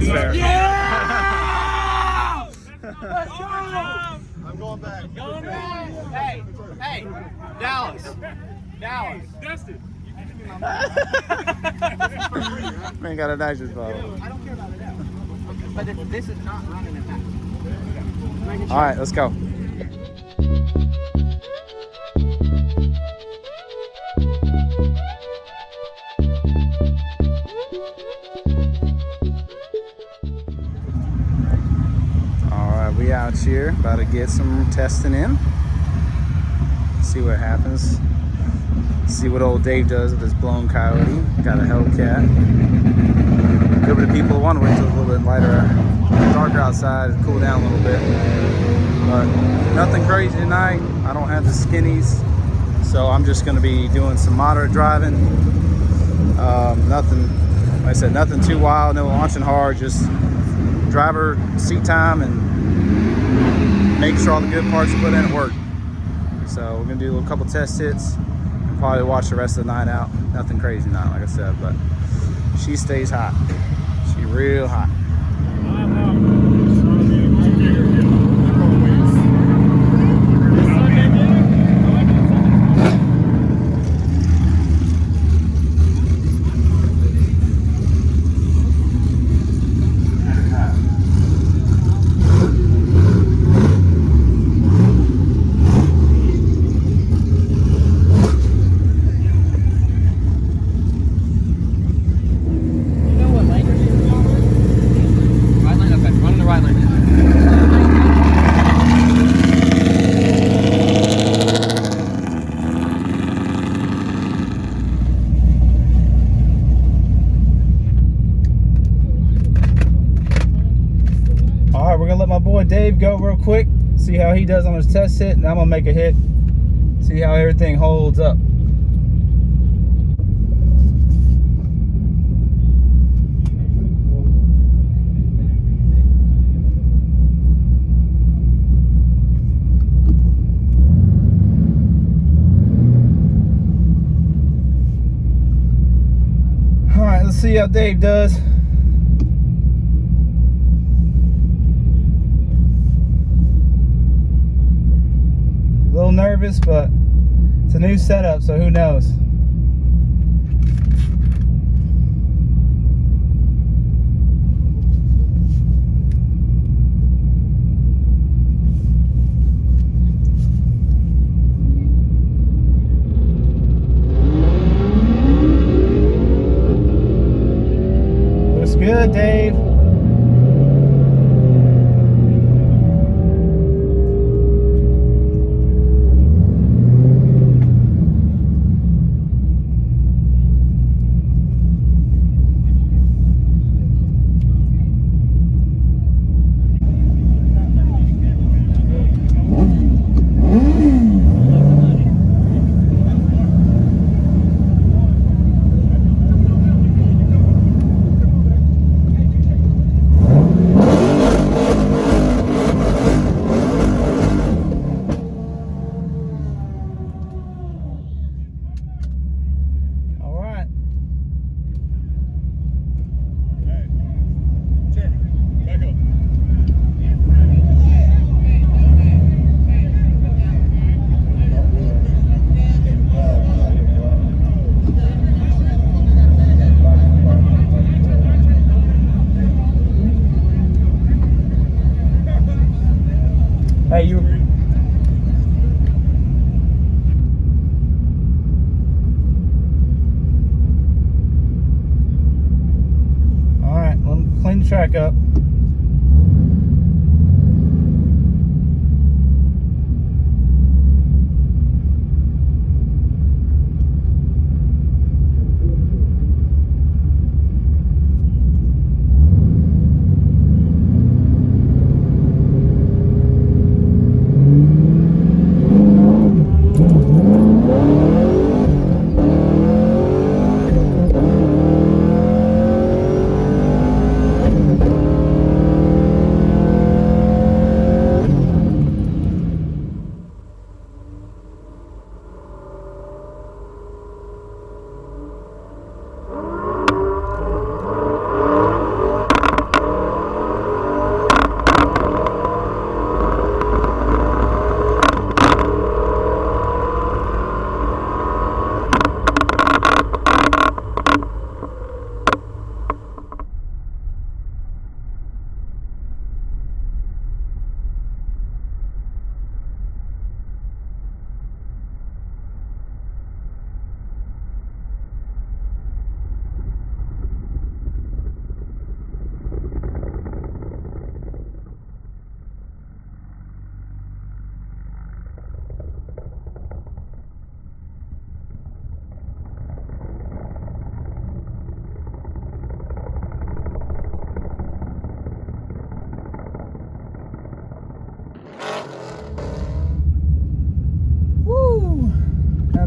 That's fair. Yeah! Let's go! I'm going back. Going back. Hey, Dallas. Dustin. Man got a nitrous bottle. I don't care about it out. But this is not running it back. All right, let's go. All right, we out here about to get some testing in. See what happens. See what old Dave does with his blown Coyote. Got a Hellcat. Good for the people who want to wait till it's a little bit lighter, darker outside, cool down a little bit. But nothing crazy tonight. I don't have the skinnies, so I'm just going to be doing some moderate driving. Nothing, like I said, nothing too wild. No launching hard. Just driver seat time and make sure all the good parts are put in at work. So we're going to do a couple test hits. Probably watch the rest of the night out. Nothing crazy tonight, like I said, but she stays hot. She real hot. Dave go real quick, see how he does on his test hit, and I'm gonna make a hit, see how everything holds up. All right, let's see how Dave does. A little nervous, but it's a new setup, so who knows? Looks good, Dave. Hey, you. All right, well, clean the track up.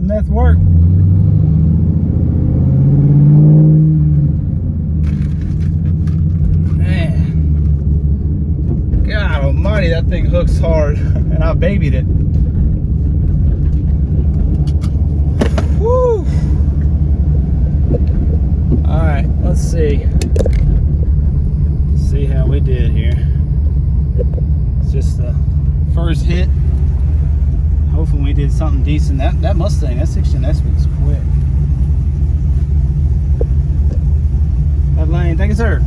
meth work. Man. God almighty, that thing hooks hard. And I babied it. Woo! Alright, let's see. See how we did here. It's just the first hit. Hopefully we did something decent. That Mustang, that 16S was quick. That lane, thank you, sir.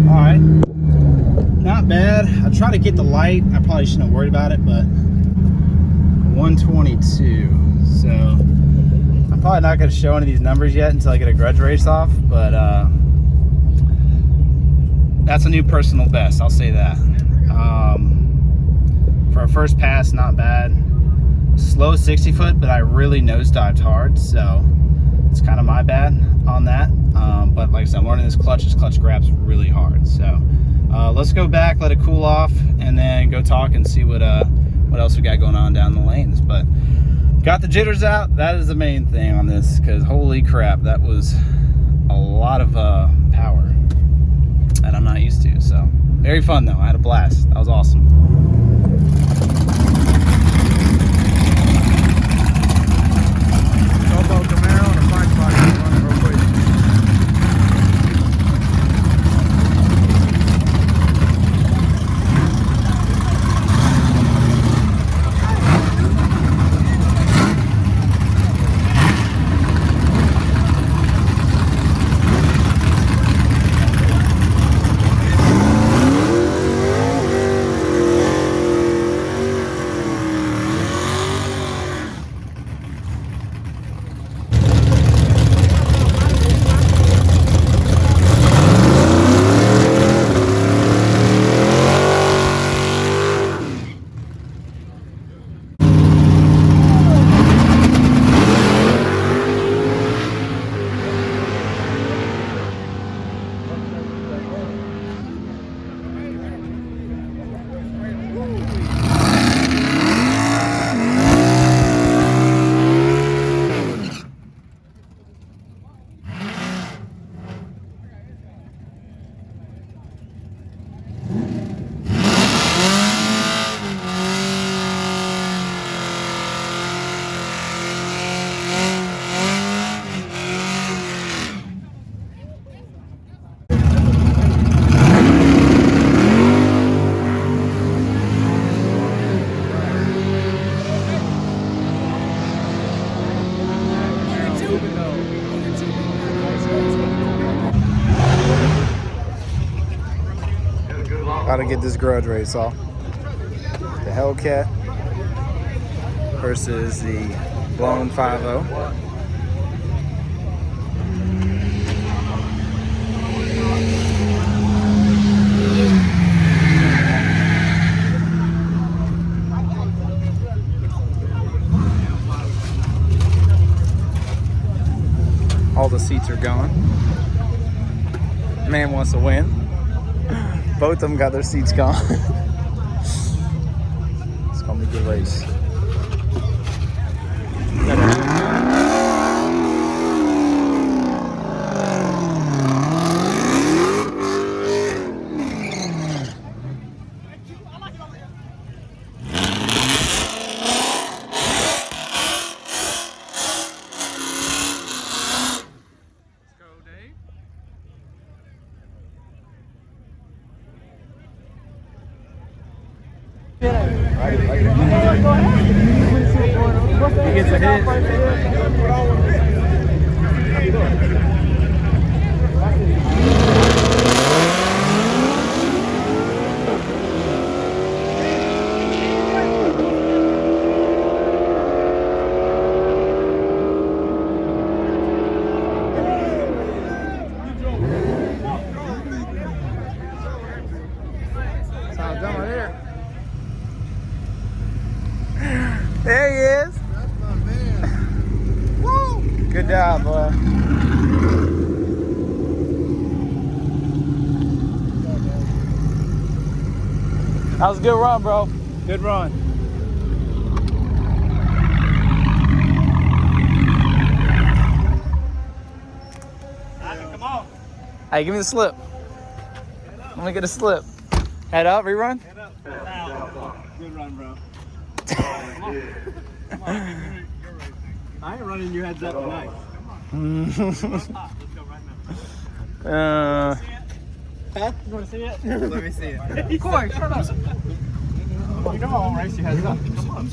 Alright. Not bad. I tried to get the light. I probably shouldn't have worried about it, but 122. So I'm probably not going to show any of these numbers yet until I get a grudge race off, but that's a new personal best, I'll say that. For a first pass, not bad. Slow 60 foot, but I really nosedived hard, so it's kind of my bad on that. But like I said, I'm learning this clutch grabs really hard. So let's go back, let it cool off, and then go talk and see what else we got going on down the lanes. But got the jitters out. That is the main thing on this, because holy crap, that was a lot of power that I'm not used to. So very fun though. I had a blast. That was awesome. Turbo Camaro and a 5-spot running real quick. Got to get this grudge race off. The Hellcat versus the blown 5.0. All the seats are gone. Man wants to win. Both of them got their seats gone. It's gonna be a good race. He gets a hit. Sounds done right there. There he is. That's my man. Woo! Good job, boy. That was a good run, bro. Good run. Come on. Hey, give me the slip. Let me get a slip. Head up, rerun. Head up. Good run, bro. I ain't running your heads up tonight. Let's go right now. Huh? You want to see it? Let me see it. Of course. Shut up. You know I won't race your heads up. Come on.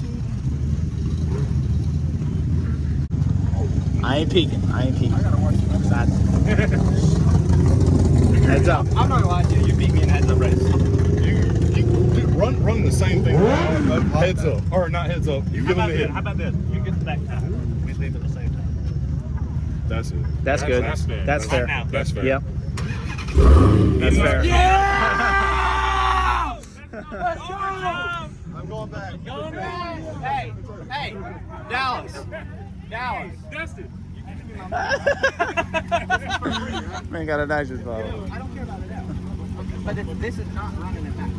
I ain't peeking. I gotta watch you. Heads up. I'm not gonna lie to you. You beat me in a heads up race. You run the same thing. Heads up. Or not heads up. You give them the hit. How about this? You get the back tire. We leave at the same time. That's it. That's good. That's fair. That's fair. Right now. That's fair. Yep. That's fair. Yeah! Let's go! I'm going back. Hey, Dallas. Dustin. Man got a nitrous bottle. I don't care about it now. But this is not running it back.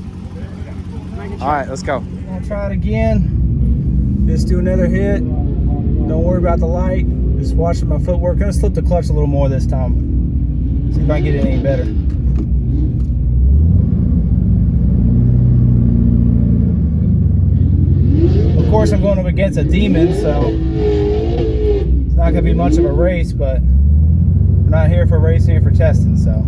All right, let's go. I'll try it again. Just do another hit. Don't worry about the light. Just watching my footwork. Gonna slip the clutch a little more this time. See if I can get it any better. Of course, I'm going up against a demon, so it's not gonna be much of a race, but we're not here for racing, here for testing, so.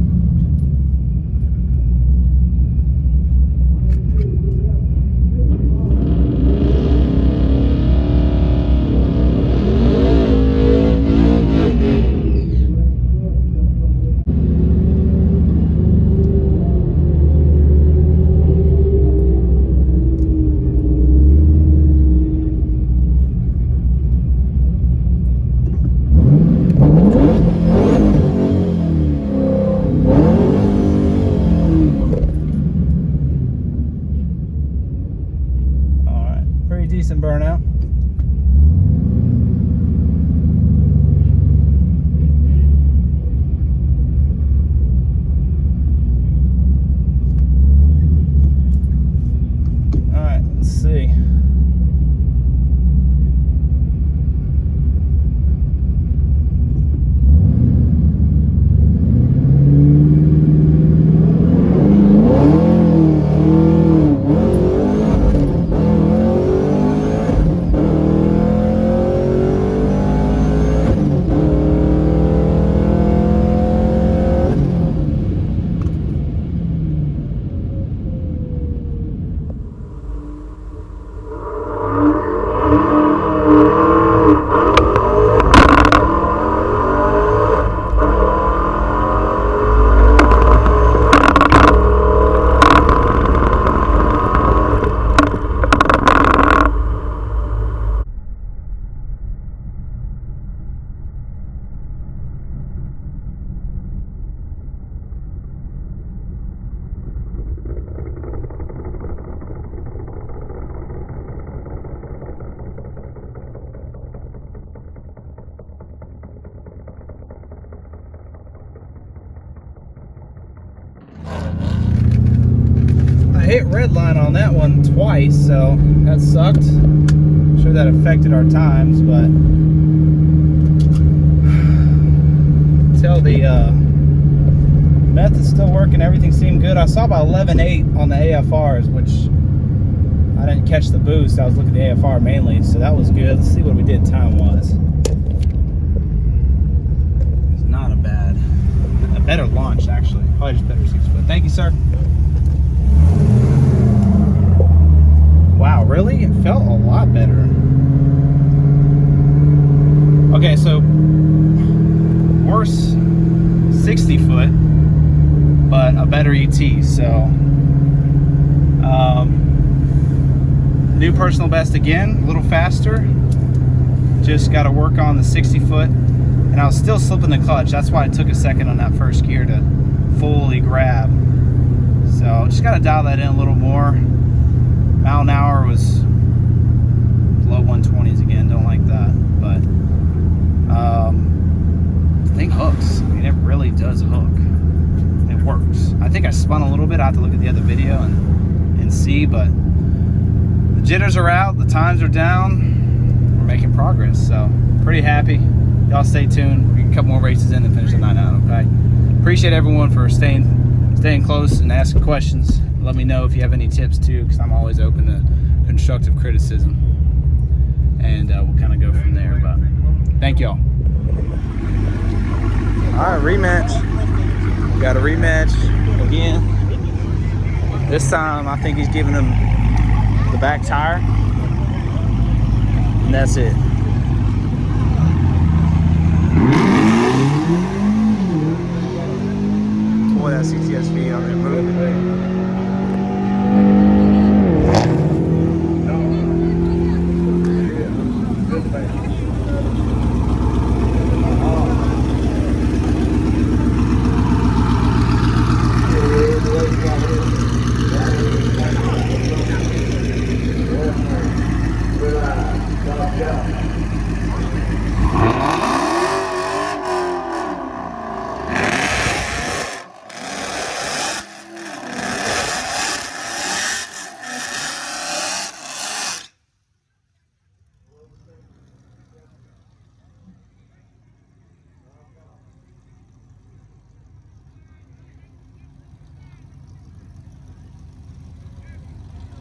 Decent burnout. All right, let's see. I hit red line on that one twice, so that sucked. I'm sure that affected our times, but until the method's still working, everything seemed good. I saw about 11.8 on the AFRs, which I didn't catch the boost. I was looking at the AFR mainly, so that was good. Let's see what we did time-wise. It's not a better launch, actually. Probably just better 6 foot. Thank you, sir. Wow, really? It felt a lot better. Okay, so worse 60 foot, but a better ET. So new personal best again, a little faster. Just got to work on the 60 foot, and I was still slipping the clutch. That's why it took a second on that first gear to fully grab. So just got to dial that in a little more. Mile an hour was low 120s again. Don't like that, but the thing hooks. I mean, it really does hook. It works. I think I spun a little bit. I have to look at the other video and see, but the jitters are out. The times are down. We're making progress, so pretty happy. y'all stay tuned. We get a couple more races in and finish the night out. Okay. Appreciate everyone for staying close and asking questions. Let me know if you have any tips too, because I'm always open to constructive criticism. And we'll kind of go from there. But thank y'all. All right, rematch. We got a rematch again. This time, I think he's giving him the back tire, and that's it. Boy, that CTSV on there moving.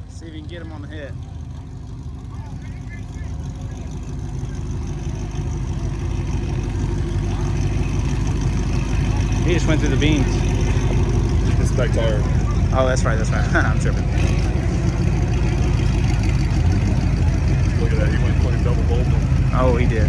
See if you can get him on the head. He just went through the beams. This back tire. Oh, that's right, that's right. I'm tripping. Look at that. He went fucking double bolted. Oh, he did.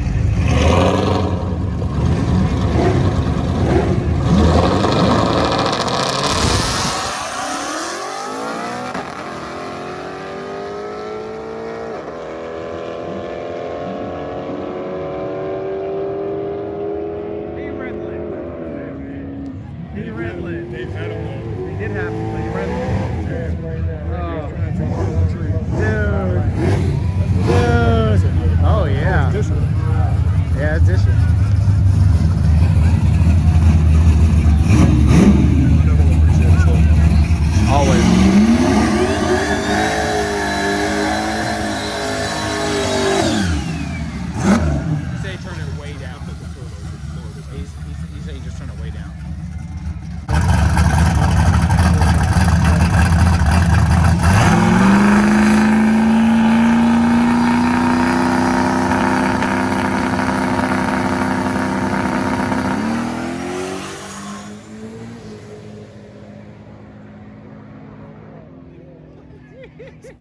Dave had him though. He did have to play red. Dude. Oh, yeah. Yeah, it's dishes.